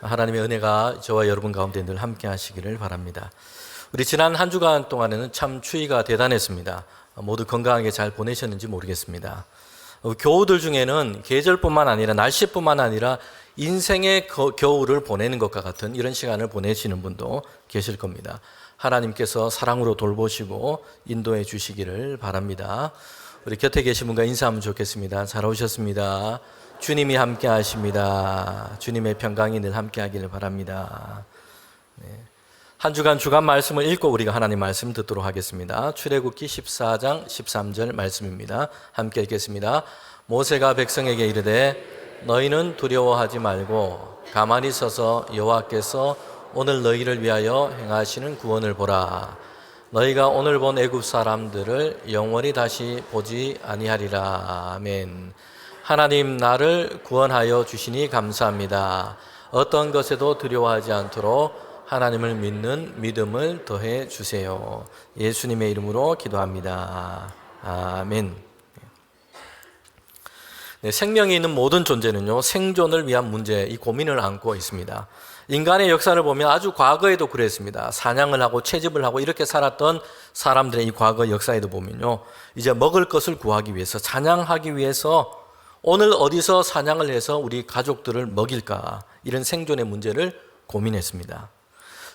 하나님의 은혜가 저와 여러분 가운데 늘 함께 하시기를 바랍니다. 우리 지난 한 주간 동안에는 참 추위가 대단했습니다. 모두 건강하게 잘 보내셨는지 모르겠습니다. 교우들 중에는 계절뿐만 아니라 날씨뿐만 아니라 인생의 겨울을 보내는 것과 같은 이런 시간을 보내시는 분도 계실 겁니다. 하나님께서 사랑으로 돌보시고 인도해 주시기를 바랍니다. 우리 곁에 계신 분과 인사하면 좋겠습니다. 잘 오셨습니다. 주님이 함께 하십니다. 주님의 평강이 늘 함께 하기를 바랍니다. 한 주간 주간 말씀을 읽고 우리가 하나님 말씀 듣도록 하겠습니다. 출애굽기 14장 13절 말씀입니다. 함께 읽겠습니다. 모세가 백성에게 이르되 너희는 두려워하지 말고 가만히 서서 여호와께서 오늘 너희를 위하여 행하시는 구원을 보라. 너희가 오늘 본 애굽 사람들을 영원히 다시 보지 아니하리라. 아멘. 하나님, 나를 구원하여 주시니 감사합니다. 어떤 것에도 두려워하지 않도록 하나님을 믿는 믿음을 더해 주세요. 예수님의 이름으로 기도합니다. 아멘. 네, 생명이 있는 모든 존재는요, 생존을 위한 문제, 이 고민을 안고 있습니다. 인간의 역사를 보면 아주 과거에도 그랬습니다. 사냥을 하고 채집을 하고 이렇게 살았던 사람들의 이 과거 역사에도 보면요, 이제 먹을 것을 구하기 위해서, 사냥하기 위해서 오늘 어디서 사냥을 해서 우리 가족들을 먹일까, 이런 생존의 문제를 고민했습니다.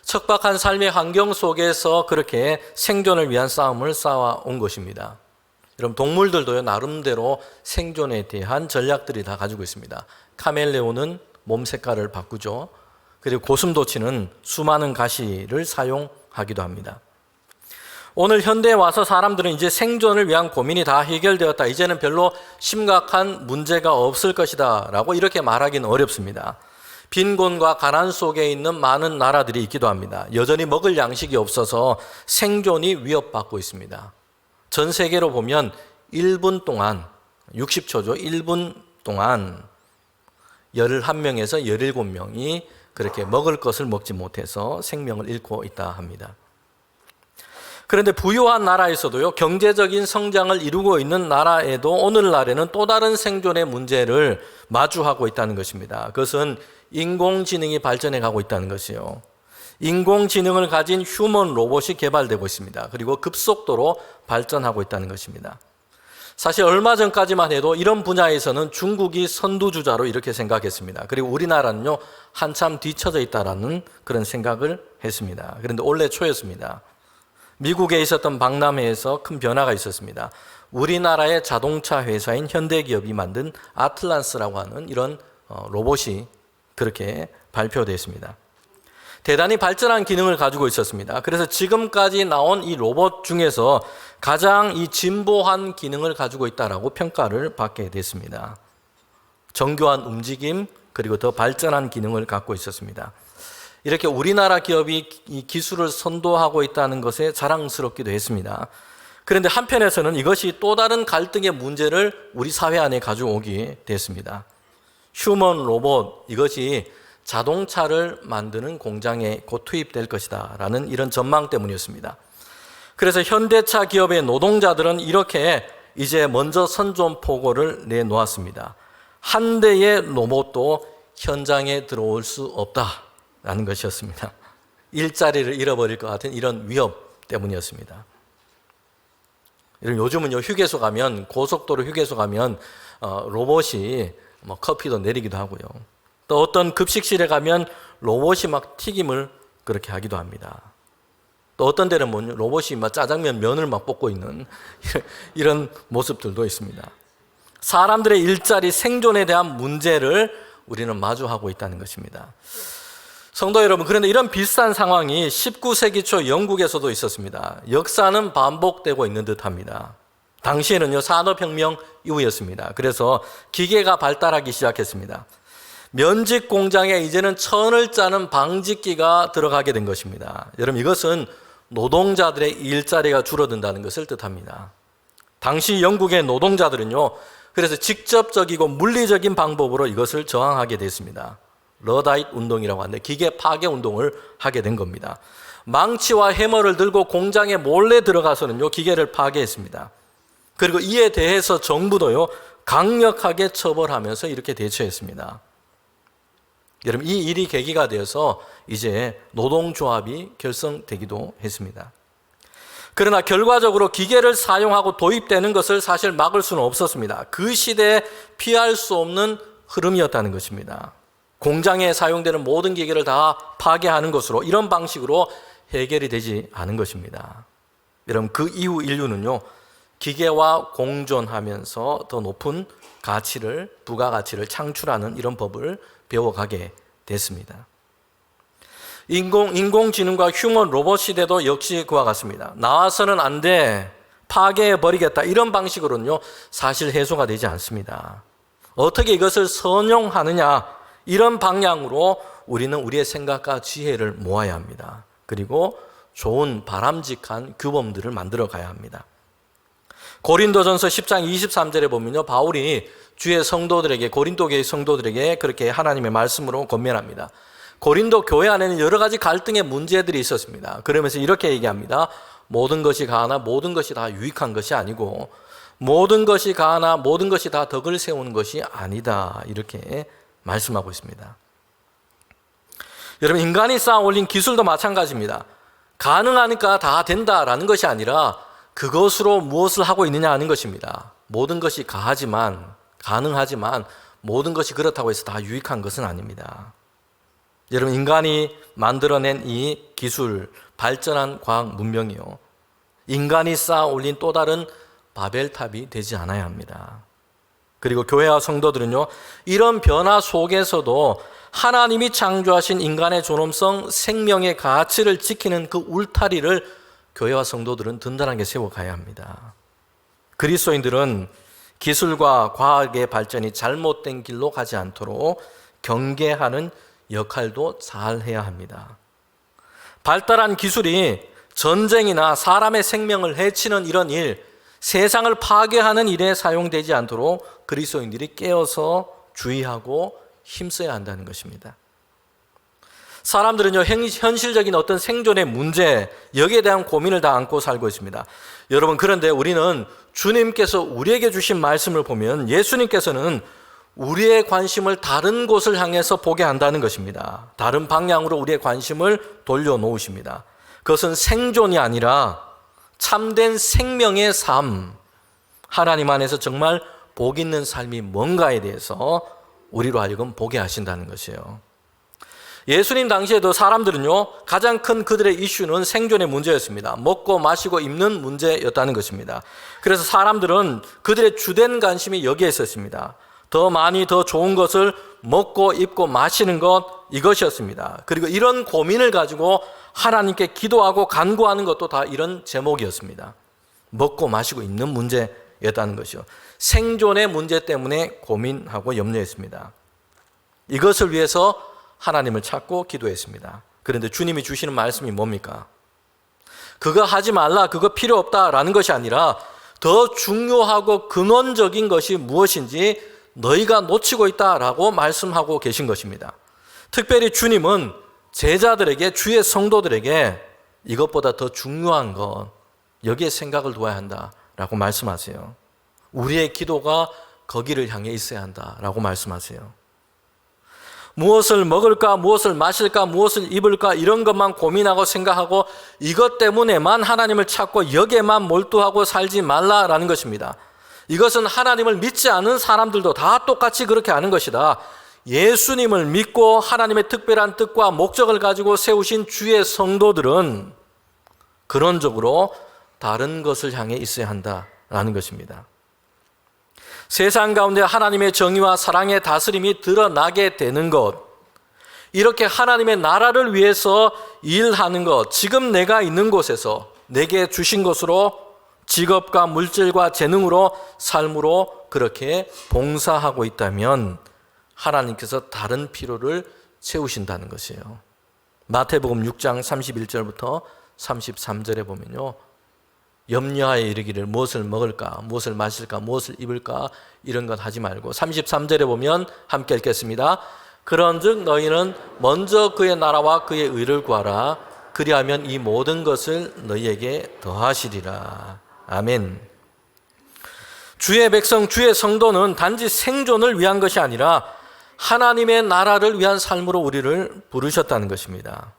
척박한 삶의 환경 속에서 그렇게 생존을 위한 싸움을 싸워온 것입니다. 여러분, 동물들도요, 나름대로 생존에 대한 전략들이 다 가지고 있습니다. 카멜레온은 몸 색깔을 바꾸죠. 그리고 고슴도치는 수많은 가시를 사용하기도 합니다. 오늘 현대에 와서 사람들은 이제 생존을 위한 고민이 다 해결되었다, 이제는 별로 심각한 문제가 없을 것이다 라고 이렇게 말하기는 어렵습니다. 빈곤과 가난 속에 있는 많은 나라들이 있기도 합니다. 여전히 먹을 양식이 없어서 생존이 위협받고 있습니다. 전 세계로 보면 1분 동안, 60초죠. 1분 동안 11명에서 17명이 그렇게 먹을 것을 먹지 못해서 생명을 잃고 있다 합니다. 그런데 부유한 나라에서도요, 경제적인 성장을 이루고 있는 나라에도 오늘날에는 또 다른 생존의 문제를 마주하고 있다는 것입니다. 그것은 인공지능이 발전해 가고 있다는 것이요. 인공지능을 가진 휴먼 로봇이 개발되고 있습니다. 그리고 급속도로 발전하고 있다는 것입니다. 사실 얼마 전까지만 해도 이런 분야에서는 중국이 선두주자로 이렇게 생각했습니다. 그리고 우리나라는요, 한참 뒤처져 있다라는 그런 생각을 했습니다. 그런데 올해 초였습니다. 미국에 있었던 박람회에서 큰 변화가 있었습니다. 우리나라의 자동차 회사인 현대기업이 만든 아틀란스라고 하는 이런 로봇이 그렇게 발표됐습니다. 대단히 발전한 기능을 가지고 있었습니다. 그래서 지금까지 나온 이 로봇 중에서 가장 이 진보한 기능을 가지고 있다라고 평가를 받게 됐습니다. 정교한 움직임, 그리고 더 발전한 기능을 갖고 있었습니다. 이렇게 우리나라 기업이 이 기술을 선도하고 있다는 것에 자랑스럽기도 했습니다. 그런데 한편에서는 이것이 또 다른 갈등의 문제를 우리 사회 안에 가져오게 됐습니다. 휴먼 로봇, 이것이 자동차를 만드는 공장에 곧 투입될 것이다 라는 이런 전망 때문이었습니다. 그래서 현대차 기업의 노동자들은 이렇게 이제 먼저 선전포고를 내놓았습니다. 한 대의 로봇도 현장에 들어올 수 없다라는 것이었습니다. 일자리를 잃어버릴 것 같은 이런 위협 때문이었습니다. 요즘은요, 휴게소 가면, 고속도로 휴게소 가면 로봇이 커피도 내리기도 하고요. 또 어떤 급식실에 가면 로봇이 막 튀김을 그렇게 하기도 합니다. 또 어떤 데는 로봇이 막 짜장면 면을 막 볶고 있는 이런 모습들도 있습니다. 사람들의 일자리 생존에 대한 문제를 우리는 마주하고 있다는 것입니다. 성도 여러분, 그런데 이런 비슷한 상황이 19세기 초 영국에서도 있었습니다. 역사는 반복되고 있는 듯합니다. 당시에는요, 산업혁명 이후였습니다. 그래서 기계가 발달하기 시작했습니다. 면직 공장에 이제는 천을 짜는 방직기가 들어가게 된 것입니다. 여러분, 이것은 노동자들의 일자리가 줄어든다는 것을 뜻합니다. 당시 영국의 노동자들은요, 그래서 직접적이고 물리적인 방법으로 이것을 저항하게 됐습니다. 러다이트 운동이라고 하는데 기계 파괴 운동을 하게 된 겁니다. 망치와 해머를 들고 공장에 몰래 들어가서는요, 기계를 파괴했습니다. 그리고 이에 대해서 정부도요, 강력하게 처벌하면서 이렇게 대처했습니다. 여러분, 이 일이 계기가 되어서 이제 노동조합이 결성되기도 했습니다. 그러나 결과적으로 기계를 사용하고 도입되는 것을 사실 막을 수는 없었습니다. 그 시대에 피할 수 없는 흐름이었다는 것입니다. 공장에 사용되는 모든 기계를 다 파괴하는 것으로, 이런 방식으로 해결이 되지 않은 것입니다. 여러분, 그 이후 인류는요, 기계와 공존하면서 더 높은 가치를, 부가가치를 창출하는 이런 법을 배워가게 됐습니다. 인공지능과 휴먼 로봇 시대도 역시 그와 같습니다. 나와서는 안 돼, 파괴해버리겠다, 이런 방식으로는요 사실 해소가 되지 않습니다. 어떻게 이것을 선용하느냐, 이런 방향으로 우리는 우리의 생각과 지혜를 모아야 합니다. 그리고 좋은 바람직한 규범들을 만들어 가야 합니다. 고린도전서 10장 23절에 보면요, 바울이 주의 성도들에게, 고린도 교회 성도들에게 그렇게 하나님의 말씀으로 권면합니다. 고린도 교회 안에는 여러 가지 갈등의 문제들이 있었습니다. 그러면서 이렇게 얘기합니다. 모든 것이 가하나 모든 것이 다 유익한 것이 아니고, 모든 것이 가하나 모든 것이 다 덕을 세우는 것이 아니다, 이렇게 말씀하고 있습니다. 여러분, 인간이 쌓아 올린 기술도 마찬가지입니다. 가능하니까 다 된다라는 것이 아니라 그것으로 무엇을 하고 있느냐 하는 것입니다. 모든 것이 가능하지만 모든 것이 그렇다고 해서 다 유익한 것은 아닙니다. 여러분, 인간이 만들어낸 이 기술, 발전한 과학 문명이요, 인간이 쌓아 올린 또 다른 바벨탑이 되지 않아야 합니다. 그리고 교회와 성도들은요, 이런 변화 속에서도 하나님이 창조하신 인간의 존엄성, 생명의 가치를 지키는 그 울타리를 교회와 성도들은 든든하게 세워가야 합니다. 그리스도인들은 기술과 과학의 발전이 잘못된 길로 가지 않도록 경계하는 역할도 잘 해야 합니다. 발달한 기술이 전쟁이나 사람의 생명을 해치는 이런 일, 세상을 파괴하는 일에 사용되지 않도록 그리스도인들이 깨어서 주의하고 힘써야 한다는 것입니다. 사람들은요, 현실적인 어떤 생존의 문제, 여기에 대한 고민을 다 안고 살고 있습니다. 여러분, 그런데 우리는 주님께서 우리에게 주신 말씀을 보면 예수님께서는 우리의 관심을 다른 곳을 향해서 보게 한다는 것입니다. 다른 방향으로 우리의 관심을 돌려놓으십니다. 그것은 생존이 아니라 참된 생명의 삶, 하나님 안에서 정말 복 있는 삶이 뭔가에 대해서 우리로 하여금 보게 하신다는 것이에요. 예수님 당시에도 사람들은요, 가장 큰 그들의 이슈는 생존의 문제였습니다. 먹고 마시고 입는 문제였다는 것입니다. 그래서 사람들은 그들의 주된 관심이 여기에 있었습니다. 더 많이 더 좋은 것을 먹고 입고 마시는 것, 이것이었습니다. 그리고 이런 고민을 가지고 하나님께 기도하고 간구하는 것도 다 이런 제목이었습니다. 먹고 마시고 입는 문제였다는 것이요, 생존의 문제 때문에 고민하고 염려했습니다. 이것을 위해서 하나님을 찾고 기도했습니다. 그런데 주님이 주시는 말씀이 뭡니까? 그거 하지 말라, 그거 필요 없다라는 것이 아니라 더 중요하고 근원적인 것이 무엇인지 너희가 놓치고 있다라고 말씀하고 계신 것입니다. 특별히 주님은 제자들에게, 주의 성도들에게 이것보다 더 중요한 것, 여기에 생각을 두어야 한다라고 말씀하세요. 우리의 기도가 거기를 향해 있어야 한다라고 말씀하세요. 무엇을 먹을까, 무엇을 마실까, 무엇을 입을까, 이런 것만 고민하고 생각하고 이것 때문에만 하나님을 찾고 여기에만 몰두하고 살지 말라라는 것입니다. 이것은 하나님을 믿지 않은 사람들도 다 똑같이 그렇게 하는 것이다. 예수님을 믿고 하나님의 특별한 뜻과 목적을 가지고 세우신 주의 성도들은 근원적으로 다른 것을 향해 있어야 한다라는 것입니다. 세상 가운데 하나님의 정의와 사랑의 다스림이 드러나게 되는 것, 이렇게 하나님의 나라를 위해서 일하는 것, 지금 내가 있는 곳에서 내게 주신 것으로 직업과 물질과 재능으로, 삶으로 그렇게 봉사하고 있다면 하나님께서 다른 필요를 채우신다는 것이에요. 마태복음 6장 31절부터 33절에 보면요, 염려하여 이르기를 무엇을 먹을까, 무엇을 마실까, 무엇을 입을까, 이런 것 하지 말고, 33절에 보면 함께 읽겠습니다. 그런즉 너희는 먼저 그의 나라와 그의 의를 구하라. 그리하면 이 모든 것을 너희에게 더하시리라. 아멘. 주의 백성, 주의 성도는 단지 생존을 위한 것이 아니라 하나님의 나라를 위한 삶으로 우리를 부르셨다는 것입니다.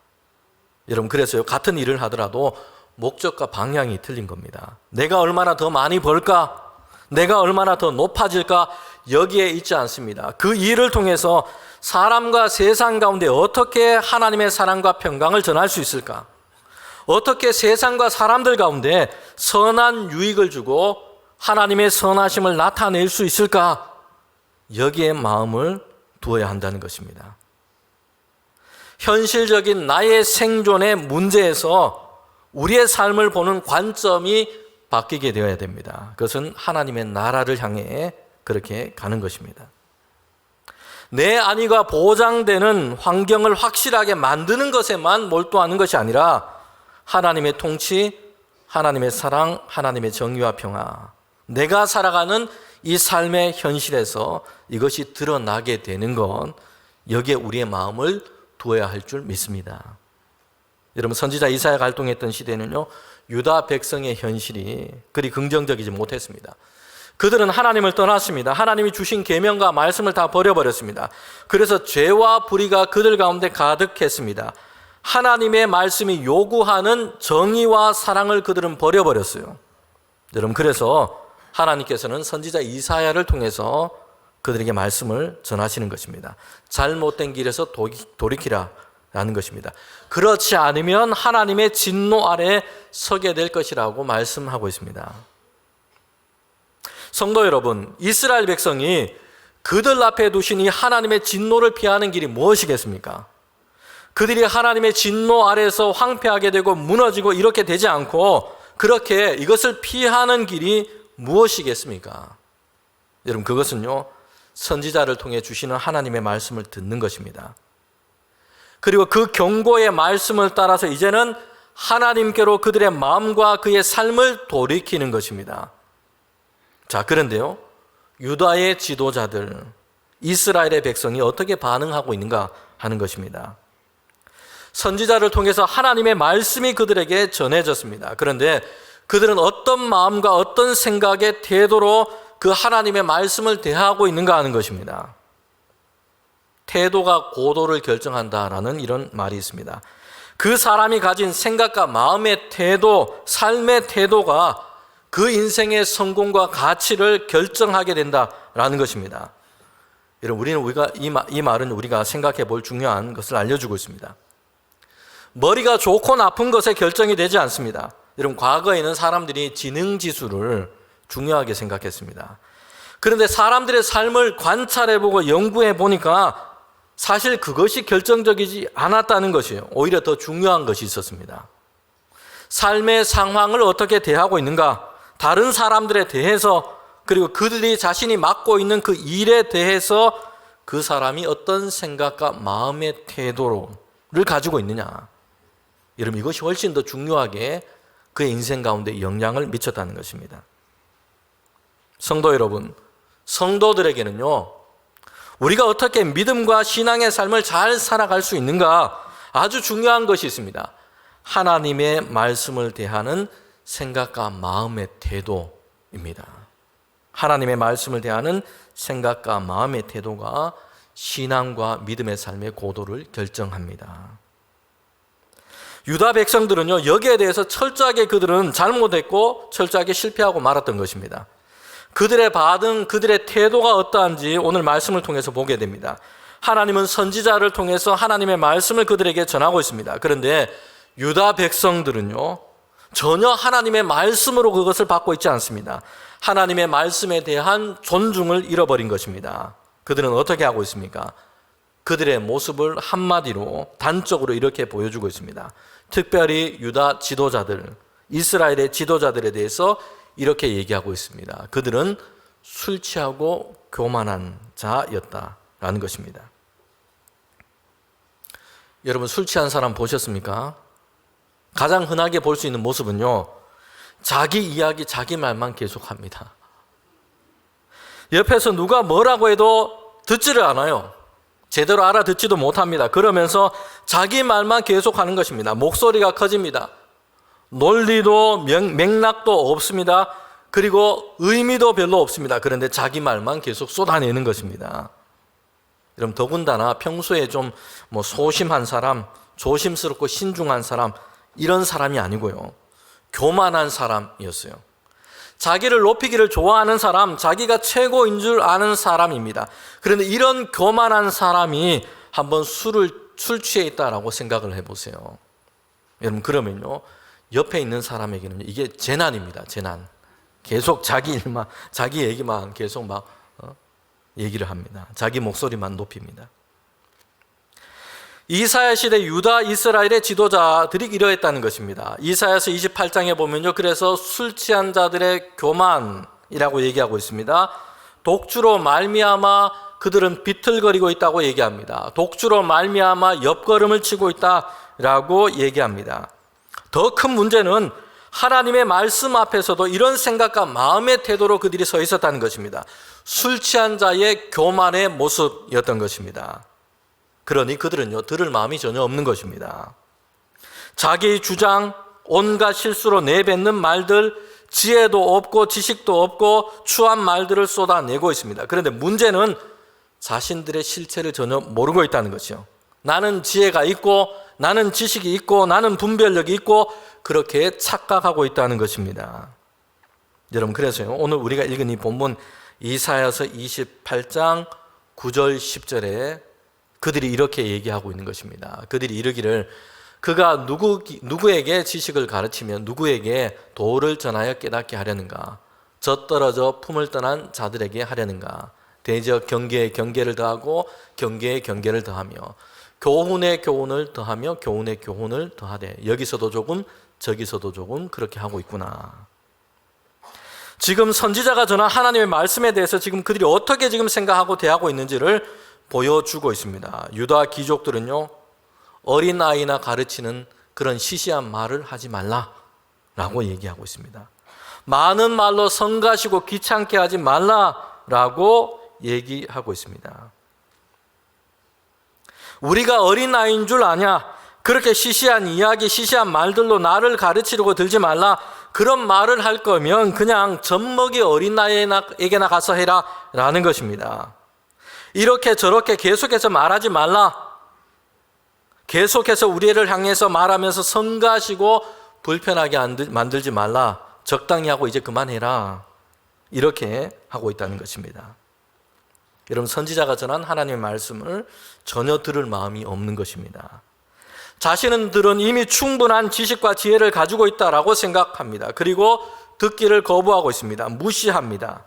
여러분, 그래서요, 같은 일을 하더라도 목적과 방향이 틀린 겁니다. 내가 얼마나 더 많이 벌까? 내가 얼마나 더 높아질까? 여기에 있지 않습니다. 그 일을 통해서 사람과 세상 가운데 어떻게 하나님의 사랑과 평강을 전할 수 있을까? 어떻게 세상과 사람들 가운데 선한 유익을 주고 하나님의 선하심을 나타낼 수 있을까? 여기에 마음을 두어야 한다는 것입니다. 현실적인 나의 생존의 문제에서 우리의 삶을 보는 관점이 바뀌게 되어야 됩니다. 그것은 하나님의 나라를 향해 그렇게 가는 것입니다. 내 안위가 보장되는 환경을 확실하게 만드는 것에만 몰두하는 것이 아니라 하나님의 통치, 하나님의 사랑, 하나님의 정의와 평화, 내가 살아가는 이 삶의 현실에서 이것이 드러나게 되는 건 여기에 우리의 마음을 두어야 할 줄 믿습니다. 여러분, 선지자 이사야가 활동했던 시대는요, 유다 백성의 현실이 그리 긍정적이지 못했습니다. 그들은 하나님을 떠났습니다. 하나님이 주신 계명과 말씀을 다 버려버렸습니다. 그래서 죄와 불의가 그들 가운데 가득했습니다. 하나님의 말씀이 요구하는 정의와 사랑을 그들은 버려버렸어요. 여러분, 그래서 하나님께서는 선지자 이사야를 통해서 그들에게 말씀을 전하시는 것입니다. 잘못된 길에서 돌이키라 라는 것입니다. 그렇지 않으면 하나님의 진노 아래 서게 될 것이라고 말씀하고 있습니다. 성도 여러분, 이스라엘 백성이 그들 앞에 두신 이 하나님의 진노를 피하는 길이 무엇이겠습니까? 그들이 하나님의 진노 아래에서 황폐하게 되고 무너지고 이렇게 되지 않고 그렇게 이것을 피하는 길이 무엇이겠습니까? 여러분, 그것은요, 선지자를 통해 주시는 하나님의 말씀을 듣는 것입니다. 그리고 그 경고의 말씀을 따라서 이제는 하나님께로 그들의 마음과 그의 삶을 돌이키는 것입니다. 자, 그런데요, 유다의 지도자들, 이스라엘의 백성이 어떻게 반응하고 있는가 하는 것입니다. 선지자를 통해서 하나님의 말씀이 그들에게 전해졌습니다. 그런데 그들은 어떤 마음과 어떤 생각의 태도로 그 하나님의 말씀을 대하고 있는가 하는 것입니다. 태도가 고도를 결정한다라는 이런 말이 있습니다. 그 사람이 가진 생각과 마음의 태도, 삶의 태도가 그 인생의 성공과 가치를 결정하게 된다라는 것입니다. 여러분, 이 말은 우리가 생각해 볼 중요한 것을 알려주고 있습니다. 머리가 좋고 나쁜 것에 결정이 되지 않습니다. 여러분, 과거에는 사람들이 지능지수를 중요하게 생각했습니다. 그런데 사람들의 삶을 관찰해보고 연구해보니까 사실 그것이 결정적이지 않았다는 것이에요. 오히려 더 중요한 것이 있었습니다. 삶의 상황을 어떻게 대하고 있는가, 다른 사람들에 대해서, 그리고 그들이 자신이 맡고 있는 그 일에 대해서 그 사람이 어떤 생각과 마음의 태도를 가지고 있느냐. 여러분, 이것이 훨씬 더 중요하게 그의 인생 가운데 영향을 미쳤다는 것입니다. 성도 여러분, 성도들에게는요, 우리가 어떻게 믿음과 신앙의 삶을 잘 살아갈 수 있는가 아주 중요한 것이 있습니다. 하나님의 말씀을 대하는 생각과 마음의 태도입니다. 하나님의 말씀을 대하는 생각과 마음의 태도가 신앙과 믿음의 삶의 고도를 결정합니다. 유다 백성들은요, 여기에 대해서 철저하게 그들은 잘못했고 철저하게 실패하고 말았던 것입니다. 그들의 반응, 그들의 태도가 어떠한지 오늘 말씀을 통해서 보게 됩니다. 하나님은 선지자를 통해서 하나님의 말씀을 그들에게 전하고 있습니다. 그런데 유다 백성들은요, 전혀 하나님의 말씀으로 그것을 받고 있지 않습니다. 하나님의 말씀에 대한 존중을 잃어버린 것입니다. 그들은 어떻게 하고 있습니까? 그들의 모습을 한마디로 단적으로 이렇게 보여주고 있습니다. 특별히 유다 지도자들, 이스라엘의 지도자들에 대해서 이렇게 얘기하고 있습니다. 그들은 술 취하고 교만한 자였다라는 것입니다. 여러분, 술 취한 사람 보셨습니까? 가장 흔하게 볼 수 있는 모습은요, 자기 이야기, 자기 말만 계속합니다. 옆에서 누가 뭐라고 해도 듣지를 않아요. 제대로 알아듣지도 못합니다. 그러면서 자기 말만 계속하는 것입니다. 목소리가 커집니다. 논리도 맥락도 없습니다. 그리고 의미도 별로 없습니다. 그런데 자기 말만 계속 쏟아내는 것입니다. 여러분, 더군다나 평소에 좀 소심한 사람, 조심스럽고 신중한 사람, 이런 사람이 아니고요. 교만한 사람이었어요. 자기를 높이기를 좋아하는 사람, 자기가 최고인 줄 아는 사람입니다. 그런데 이런 교만한 사람이 한번 술 취해 있다라고 생각을 해보세요. 여러분, 그러면요, 옆에 있는 사람에게는 이게 재난입니다. 재난. 계속 자기 일만, 자기 얘기만 계속 얘기를 합니다. 자기 목소리만 높입니다. 이사야 시대 유다 이스라엘의 지도자들이 이러했다는 것입니다. 이사야서 28장에 보면요, 그래서 술 취한 자들의 교만이라고 얘기하고 있습니다. 독주로 말미암아 그들은 비틀거리고 있다고 얘기합니다. 독주로 말미암아 옆걸음을 치고 있다라고 얘기합니다. 더 큰 문제는 하나님의 말씀 앞에서도 이런 생각과 마음의 태도로 그들이 서 있었다는 것입니다. 술 취한 자의 교만의 모습이었던 것입니다. 그러니 그들은요, 들을 마음이 전혀 없는 것입니다. 자기의 주장, 온갖 실수로 내뱉는 말들, 지혜도 없고 지식도 없고 추한 말들을 쏟아내고 있습니다. 그런데 문제는 자신들의 실체를 전혀 모르고 있다는 것이요. 나는 지혜가 있고 나는 지식이 있고 나는 분별력이 있고 그렇게 착각하고 있다는 것입니다. 여러분, 그래서요, 오늘 우리가 읽은 이 본문 이사야서 28장 9절 10절에 그들이 이렇게 얘기하고 있는 것입니다. 그들이 이르기를 그가 누구에게 지식을 가르치며 누구에게 도를 전하여 깨닫게 하려는가? 젖떨어져 품을 떠난 자들에게 하려는가? 대적 경계에 경계를 더하고 경계에 경계를 더하며 교훈에 교훈을 더하며 교훈에 교훈을 더하되 여기서도 조금 저기서도 조금 그렇게 하고 있구나. 지금 선지자가 전한 하나님의 말씀에 대해서 지금 그들이 어떻게 지금 생각하고 대하고 있는지를 보여주고 있습니다. 유다 귀족들은요, 어린아이나 가르치는 그런 시시한 말을 하지 말라라고 얘기하고 있습니다. 많은 말로 성가시고 귀찮게 하지 말라라고 얘기하고 있습니다. 우리가 어린아이인 줄 아냐? 그렇게 시시한 이야기, 시시한 말들로 나를 가르치려고 들지 말라. 그런 말을 할 거면 그냥 젖먹이 어린아이에게나 가서 해라 라는 것입니다. 이렇게 저렇게 계속해서 말하지 말라. 계속해서 우리를 향해서 말하면서 성가시고 불편하게 만들지 말라. 적당히 하고 이제 그만해라. 이렇게 하고 있다는 것입니다. 여러분, 선지자가 전한 하나님의 말씀을 전혀 들을 마음이 없는 것입니다. 자신들은 이미 충분한 지식과 지혜를 가지고 있다라고 생각합니다. 그리고 듣기를 거부하고 있습니다. 무시합니다.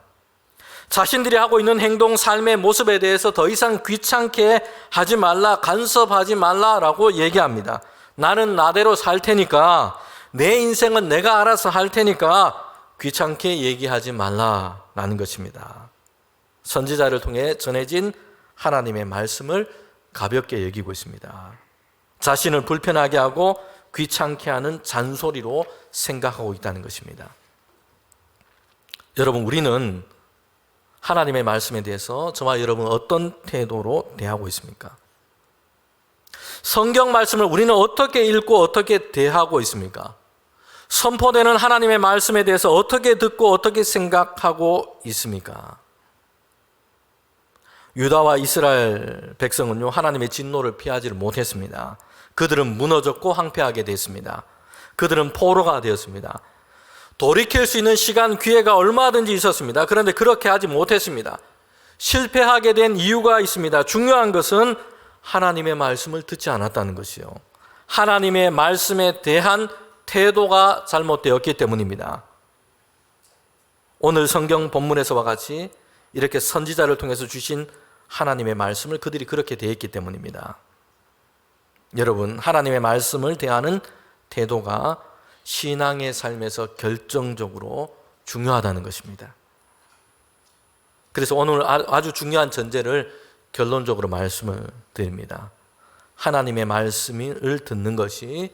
자신들이 하고 있는 행동, 삶의 모습에 대해서 더 이상 귀찮게 하지 말라, 간섭하지 말라라고 얘기합니다. 나는 나대로 살 테니까, 내 인생은 내가 알아서 할 테니까 귀찮게 얘기하지 말라라는 것입니다. 선지자를 통해 전해진 하나님의 말씀을 가볍게 여기고 있습니다. 자신을 불편하게 하고 귀찮게 하는 잔소리로 생각하고 있다는 것입니다. 여러분, 우리는 하나님의 말씀에 대해서 저와 여러분 어떤 태도로 대하고 있습니까? 성경 말씀을 우리는 어떻게 읽고 어떻게 대하고 있습니까? 선포되는 하나님의 말씀에 대해서 어떻게 듣고 어떻게 생각하고 있습니까? 유다와 이스라엘 백성은요, 하나님의 진노를 피하지를 못했습니다. 그들은 무너졌고 황폐하게 됐습니다. 그들은 포로가 되었습니다. 돌이킬 수 있는 시간, 기회가 얼마든지 있었습니다. 그런데 그렇게 하지 못했습니다. 실패하게 된 이유가 있습니다. 중요한 것은 하나님의 말씀을 듣지 않았다는 것이요. 하나님의 말씀에 대한 태도가 잘못되었기 때문입니다. 오늘 성경 본문에서와 같이 이렇게 선지자를 통해서 주신 하나님의 말씀을 그들이 그렇게 대했기 때문입니다. 여러분, 하나님의 말씀을 대하는 태도가 신앙의 삶에서 결정적으로 중요하다는 것입니다. 그래서 오늘 아주 중요한 전제를 결론적으로 말씀을 드립니다. 하나님의 말씀을 듣는 것이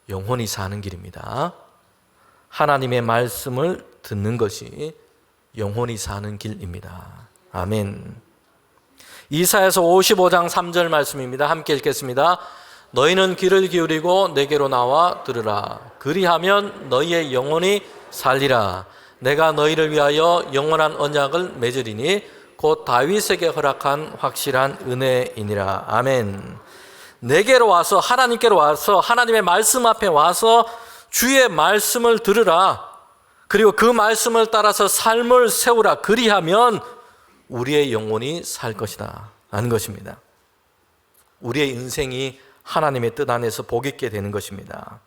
영혼이 사는 길입니다. 하나님의 말씀을 듣는 것이 영혼이 사는 길입니다. 아멘. 이사야서 55장 3절 말씀입니다. 함께 읽겠습니다. 너희는 귀를 기울이고 내게로 나와 들으라. 그리하면 너희의 영혼이 살리라. 내가 너희를 위하여 영원한 언약을 맺으리니 곧 다윗에게 허락한 확실한 은혜이니라. 아멘. 내게로 와서, 하나님께로 와서, 하나님의 말씀 앞에 와서 주의 말씀을 들으라. 그리고 그 말씀을 따라서 삶을 세우라. 그리하면 우리의 영혼이 살 것이다 라는 것입니다. 우리의 인생이 하나님의 뜻 안에서 복 있게 되는 것입니다.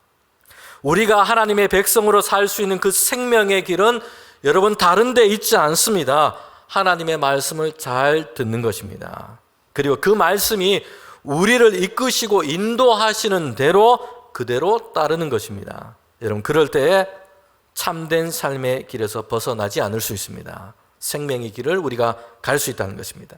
우리가 하나님의 백성으로 살 수 있는 그 생명의 길은 여러분 다른 데 있지 않습니다. 하나님의 말씀을 잘 듣는 것입니다. 그리고 그 말씀이 우리를 이끄시고 인도하시는 대로 그대로 따르는 것입니다. 여러분 그럴 때에 참된 삶의 길에서 벗어나지 않을 수 있습니다. 생명의 길을 우리가 갈 수 있다는 것입니다.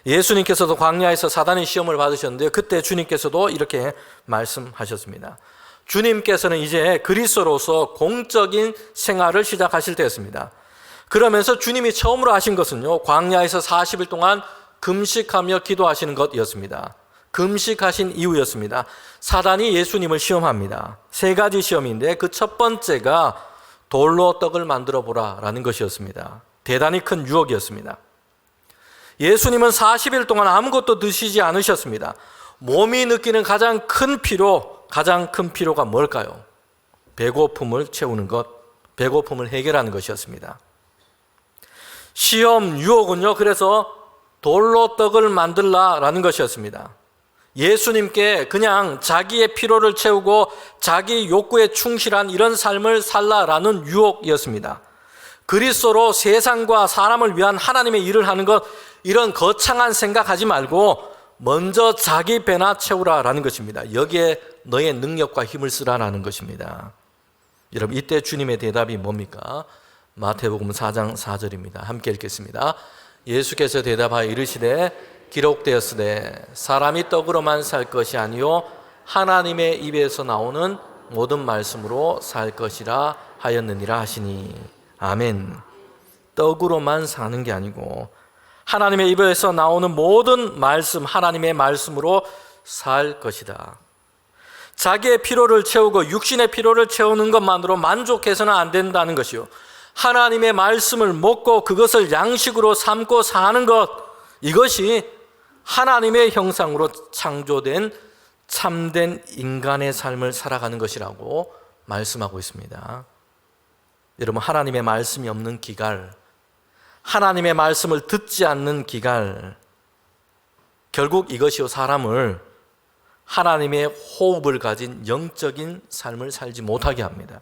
예수님께서도 광야에서 사단의 시험을 받으셨는데 그때 주님께서도 이렇게 말씀하셨습니다. 주님께서는 이제 그리스도로서 공적인 생활을 시작하실 때였습니다. 그러면서 주님이 처음으로 하신 것은요, 광야에서 40일 동안 금식하며 기도하시는 것이었습니다. 금식하신 이유였습니다. 사단이 예수님을 시험합니다. 3가지 시험인데 그 첫 번째가 돌로 떡을 만들어 보라라는 것이었습니다. 대단히 큰 유혹이었습니다. 예수님은 40일 동안 아무것도 드시지 않으셨습니다. 몸이 느끼는 가장 큰 피로가 뭘까요? 배고픔을 채우는 것, 배고픔을 해결하는 것이었습니다. 시험, 유혹은요, 그래서 돌로 떡을 만들라라는 것이었습니다. 예수님께 그냥 자기의 피로를 채우고 자기 욕구에 충실한 이런 삶을 살라라는 유혹이었습니다. 그리스도로 세상과 사람을 위한 하나님의 일을 하는 것, 이런 거창한 생각하지 말고 먼저 자기 배나 채우라라는 것입니다. 여기에 너의 능력과 힘을 쓰라라는 것입니다. 여러분 이때 주님의 대답이 뭡니까? 마태복음 4장 4절입니다. 함께 읽겠습니다. 예수께서 대답하여 이르시되 기록되었으되 사람이 떡으로만 살 것이 아니요 하나님의 입에서 나오는 모든 말씀으로 살 것이라 하였느니라 하시니. 아멘. 떡으로만 사는 게 아니고 하나님의 입에서 나오는 모든 말씀, 하나님의 말씀으로 살 것이다. 자기의 피로를 채우고 육신의 피로를 채우는 것만으로 만족해서는 안 된다는 것이요, 하나님의 말씀을 먹고 그것을 양식으로 삼고 사는 것, 이것이 하나님의 형상으로 창조된 참된 인간의 삶을 살아가는 것이라고 말씀하고 있습니다. 여러분 하나님의 말씀이 없는 기갈, 하나님의 말씀을 듣지 않는 기갈, 결국 이것이요 사람을 하나님의 호흡을 가진 영적인 삶을 살지 못하게 합니다.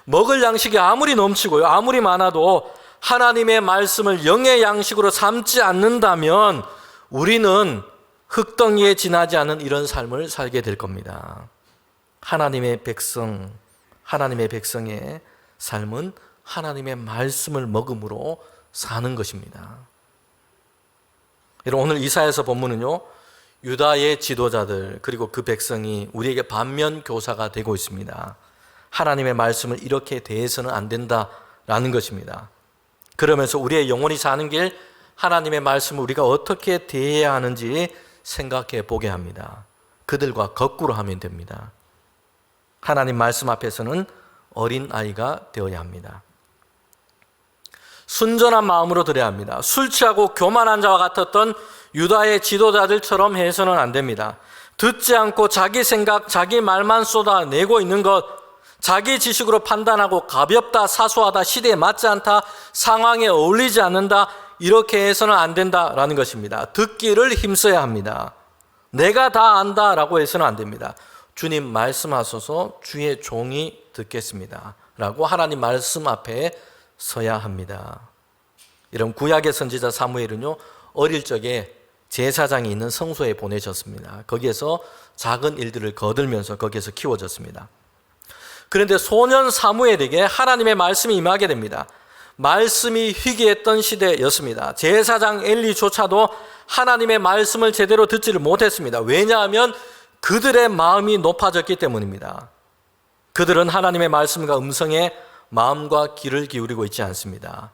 먹을 양식이 아무리 넘치고요, 아무리 많아도 하나님의 말씀을 영의 양식으로 삼지 않는다면 우리는 흙덩이에 지나지 않은 이런 삶을 살게 될 겁니다. 하나님의 백성의 삶은 하나님의 말씀을 먹음으로 사는 것입니다. 여러분 오늘 이사야서 본문은요, 유다의 지도자들 그리고 그 백성이 우리에게 반면 교사가 되고 있습니다. 하나님의 말씀을 이렇게 대해서는 안 된다라는 것입니다. 그러면서 우리의 영혼이 사는 길, 하나님의 말씀을 우리가 어떻게 대해야 하는지 생각해 보게 합니다. 그들과 거꾸로 하면 됩니다. 하나님 말씀 앞에서는 어린 아이가 되어야 합니다. 순전한 마음으로 들어야 합니다. 술 취하고 교만한 자와 같았던 유다의 지도자들처럼 해서는 안 됩니다. 듣지 않고 자기 생각, 자기 말만 쏟아내고 있는 것, 자기 지식으로 판단하고 가볍다, 사소하다, 시대에 맞지 않다, 상황에 어울리지 않는다, 이렇게 해서는 안 된다라는 것입니다. 듣기를 힘써야 합니다. 내가 다 안다라고 해서는 안 됩니다. 주님 말씀하소서, 주의 종이 듣겠습니다 라고 하나님 말씀 앞에 서야 합니다. 이런 구약의 선지자 사무엘은요, 어릴 적에 제사장이 있는 성소에 보내졌습니다. 거기에서 작은 일들을 거들면서 거기에서 키워졌습니다. 그런데 소년 사무엘에게 하나님의 말씀이 임하게 됩니다. 말씀이 희귀했던 시대였습니다. 제사장 엘리조차도 하나님의 말씀을 제대로 듣지를 못했습니다. 왜냐하면 그들의 마음이 높아졌기 때문입니다. 그들은 하나님의 말씀과 음성에 마음과 귀를 기울이고 있지 않습니다.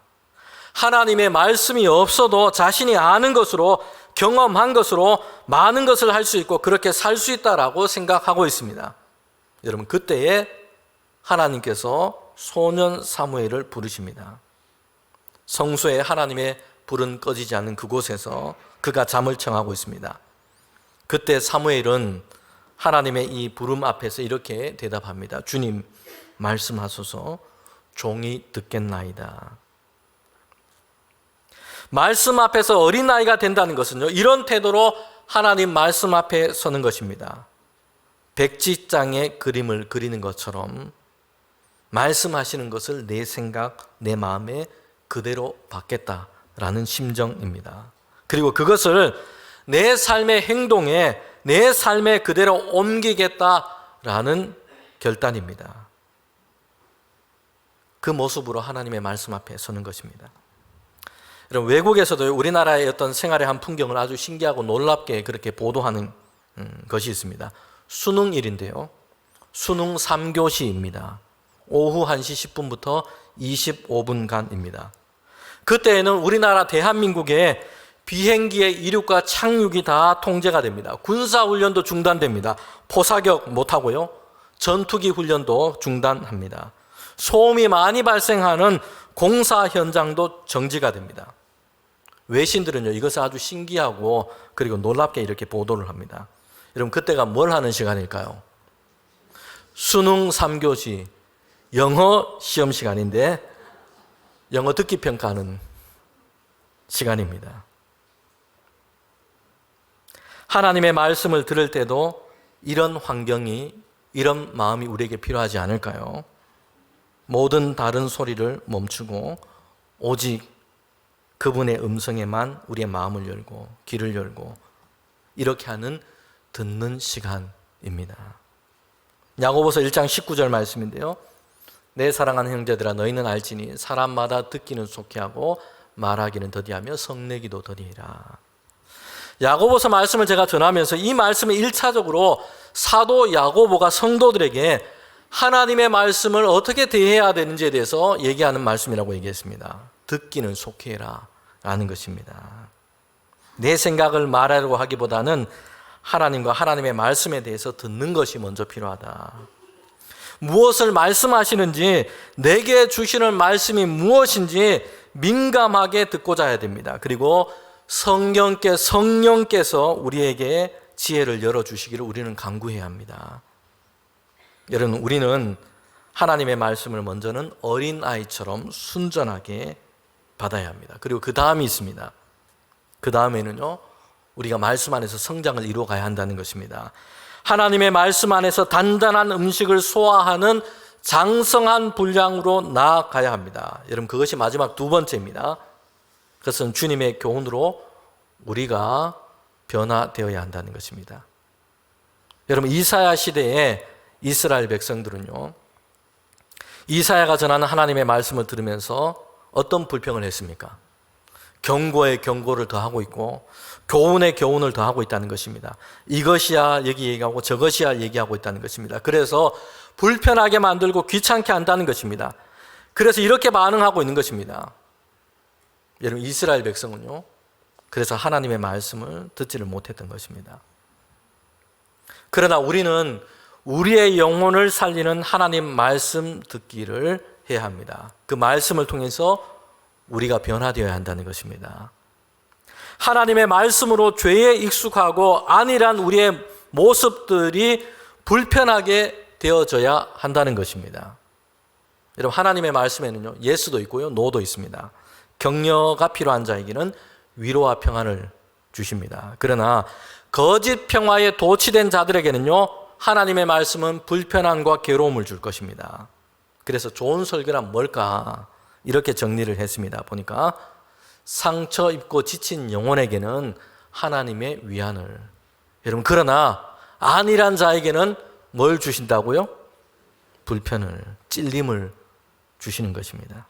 하나님의 말씀이 없어도 자신이 아는 것으로, 경험한 것으로 많은 것을 할 수 있고 그렇게 살 수 있다라고 생각하고 있습니다. 여러분 그때에 하나님께서 소년 사무엘을 부르십니다. 성소에 하나님의 불은 꺼지지 않는 그곳에서 그가 잠을 청하고 있습니다. 그때 사무엘은 하나님의 이 부름 앞에서 이렇게 대답합니다. 주님, 말씀하소서. 종이 듣겠나이다. 말씀 앞에서 어린아이가 된다는 것은요, 이런 태도로 하나님 말씀 앞에 서는 것입니다. 백지장의 그림을 그리는 것처럼 말씀하시는 것을 내 생각, 내 마음에 그대로 받겠다라는 심정입니다. 그리고 그것을 내 삶의 행동에, 내 삶에 그대로 옮기겠다라는 결단입니다. 그 모습으로 하나님의 말씀 앞에 서는 것입니다. 여러분, 외국에서도 우리나라의 어떤 생활의 한 풍경을 아주 신기하고 놀랍게 그렇게 보도하는 것이 있습니다. 수능일인데요. 수능 3교시입니다. 오후 1시 10분부터 25분간입니다. 그때에는 우리나라 대한민국의 비행기의 이륙과 착륙이 다 통제가 됩니다. 군사훈련도 중단됩니다. 포사격 못하고요. 전투기 훈련도 중단합니다. 소음이 많이 발생하는 공사 현장도 정지가 됩니다. 외신들은요, 이것을 아주 신기하고 그리고 놀랍게 이렇게 보도를 합니다. 여러분, 그때가 뭘 하는 시간일까요? 수능 3교시 영어 시험 시간인데 영어 듣기 평가하는 시간입니다. 하나님의 말씀을 들을 때도 이런 환경이, 이런 마음이 우리에게 필요하지 않을까요? 모든 다른 소리를 멈추고 오직 그분의 음성에만 우리의 마음을 열고 귀를 열고 이렇게 하는 듣는 시간입니다. 야고보서 1장 19절 말씀인데요. 내 사랑하는 형제들아, 너희는 알지니 사람마다 듣기는 속히하고 말하기는 더디하며 성내기도 더디하라. 야고보서 말씀을 제가 전하면서 이 말씀을 1차적으로 사도 야고보가 성도들에게 하나님의 말씀을 어떻게 대해야 되는지에 대해서 얘기하는 말씀이라고 얘기했습니다. 듣기는 속히해라 라는 것입니다. 내 생각을 말하려고 하기보다는 하나님과 하나님의 말씀에 대해서 듣는 것이 먼저 필요하다. 무엇을 말씀하시는지, 내게 주시는 말씀이 무엇인지 민감하게 듣고자 해야 됩니다. 그리고 성령께서 우리에게 지혜를 열어주시기를 우리는 간구해야 합니다. 여러분, 우리는 하나님의 말씀을 먼저는 어린아이처럼 순전하게 받아야 합니다. 그리고 그 다음이 있습니다. 그 다음에는요, 우리가 말씀 안에서 성장을 이루어가야 한다는 것입니다. 하나님의 말씀 안에서 단단한 음식을 소화하는 장성한 분량으로 나아가야 합니다. 여러분, 그것이 마지막 두 번째입니다. 그것은 주님의 교훈으로 우리가 변화되어야 한다는 것입니다. 여러분, 이사야 시대에 이스라엘 백성들은요, 이사야가 전하는 하나님의 말씀을 들으면서 어떤 불평을 했습니까? 경고에 경고를 더하고 있고 교훈에 교훈을 더하고 있다는 것입니다. 이것이야 여기 얘기하고 저것이야 얘기하고 있다는 것입니다. 그래서 불편하게 만들고 귀찮게 한다는 것입니다. 그래서 이렇게 반응하고 있는 것입니다. 여러분, 이스라엘 백성은요, 그래서 하나님의 말씀을 듣지를 못했던 것입니다. 그러나 우리는 우리의 영혼을 살리는 하나님 말씀 듣기를 해야 합니다. 그 말씀을 통해서 우리가 변화되어야 한다는 것입니다. 하나님의 말씀으로 죄에 익숙하고 안일한 우리의 모습들이 불편하게 되어져야 한다는 것입니다. 여러분, 하나님의 말씀에는요, 예스도 있고요, 노도 있습니다. 격려가 필요한 자에게는 위로와 평안을 주십니다. 그러나 거짓 평화에 도취된 자들에게는요, 하나님의 말씀은 불편함과 괴로움을 줄 것입니다. 그래서 좋은 설교란 뭘까? 이렇게 정리를 했습니다. 보니까 상처 입고 지친 영혼에게는 하나님의 위안을. 여러분, 그러나 안일한 자에게는 뭘 주신다고요? 불편을, 찔림을 주시는 것입니다.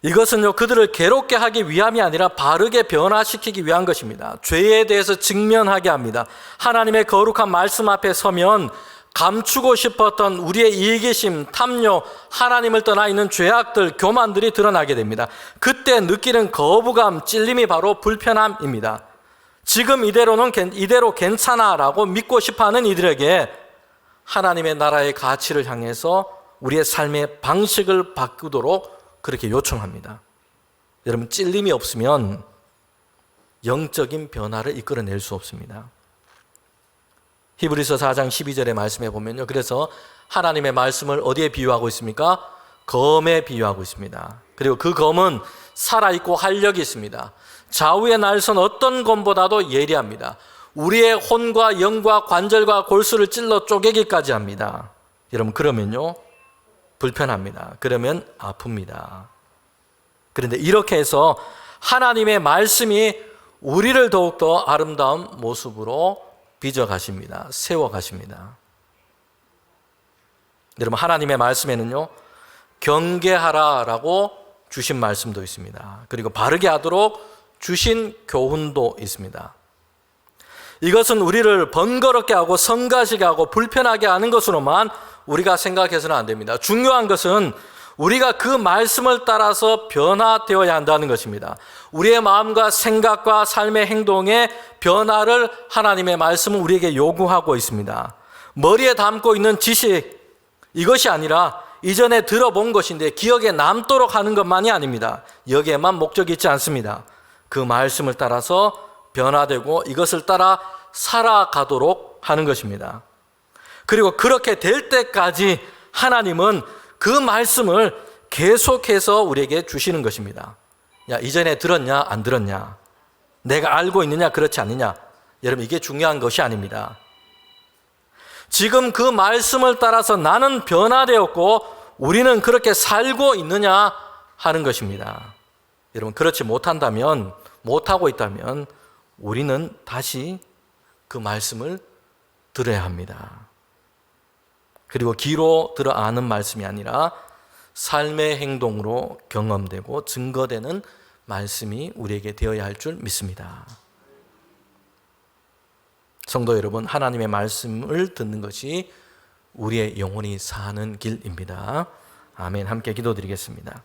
이것은요, 그들을 괴롭게 하기 위함이 아니라 바르게 변화시키기 위한 것입니다. 죄에 대해서 직면하게 합니다. 하나님의 거룩한 말씀 앞에 서면 감추고 싶었던 우리의 이기심, 탐욕, 하나님을 떠나 있는 죄악들, 교만들이 드러나게 됩니다. 그때 느끼는 거부감, 찔림이 바로 불편함입니다. 지금 이대로 괜찮아라고 믿고 싶어하는 이들에게 하나님의 나라의 가치를 향해서 우리의 삶의 방식을 바꾸도록 그렇게 요청합니다. 여러분, 찔림이 없으면 영적인 변화를 이끌어낼 수 없습니다. 히브리서 4장 12절의 말씀에 보면요, 그래서 하나님의 말씀을 어디에 비유하고 있습니까? 검에 비유하고 있습니다. 그리고 그 검은 살아있고 활력이 있습니다. 좌우의 날선 어떤 검보다도 예리합니다. 우리의 혼과 영과 관절과 골수를 찔러 쪼개기까지 합니다. 여러분, 그러면요, 불편합니다. 그러면 아픕니다. 그런데 이렇게 해서 하나님의 말씀이 우리를 더욱더 아름다운 모습으로 빚어가십니다. 세워가십니다. 여러분, 하나님의 말씀에는요, 경계하라라고 주신 말씀도 있습니다. 그리고 바르게 하도록 주신 교훈도 있습니다. 이것은 우리를 번거롭게 하고 성가시게 하고 불편하게 하는 것으로만 우리가 생각해서는 안 됩니다. 중요한 것은 우리가 그 말씀을 따라서 변화되어야 한다는 것입니다. 우리의 마음과 생각과 삶의 행동의 변화를 하나님의 말씀은 우리에게 요구하고 있습니다. 머리에 담고 있는 지식, 이것이 아니라 이전에 들어본 것인데 기억에 남도록 하는 것만이 아닙니다. 여기에만 목적이 있지 않습니다. 그 말씀을 따라서 변화되고 이것을 따라 살아가도록 하는 것입니다. 그리고 그렇게 될 때까지 하나님은 그 말씀을 계속해서 우리에게 주시는 것입니다. 야, 이전에 들었냐, 안 들었냐? 내가 알고 있느냐, 그렇지 않느냐? 여러분, 이게 중요한 것이 아닙니다. 지금 그 말씀을 따라서 나는 변화되었고 우리는 그렇게 살고 있느냐 하는 것입니다. 여러분, 그렇지 못한다면, 못하고 있다면 우리는 다시 그 말씀을 들어야 합니다. 그리고 귀로 들어 아는 말씀이 아니라 삶의 행동으로 경험되고 증거되는 말씀이 우리에게 되어야 할 줄 믿습니다. 성도 여러분, 하나님의 말씀을 듣는 것이 우리의 영혼이 사는 길입니다. 아멘. 함께 기도드리겠습니다.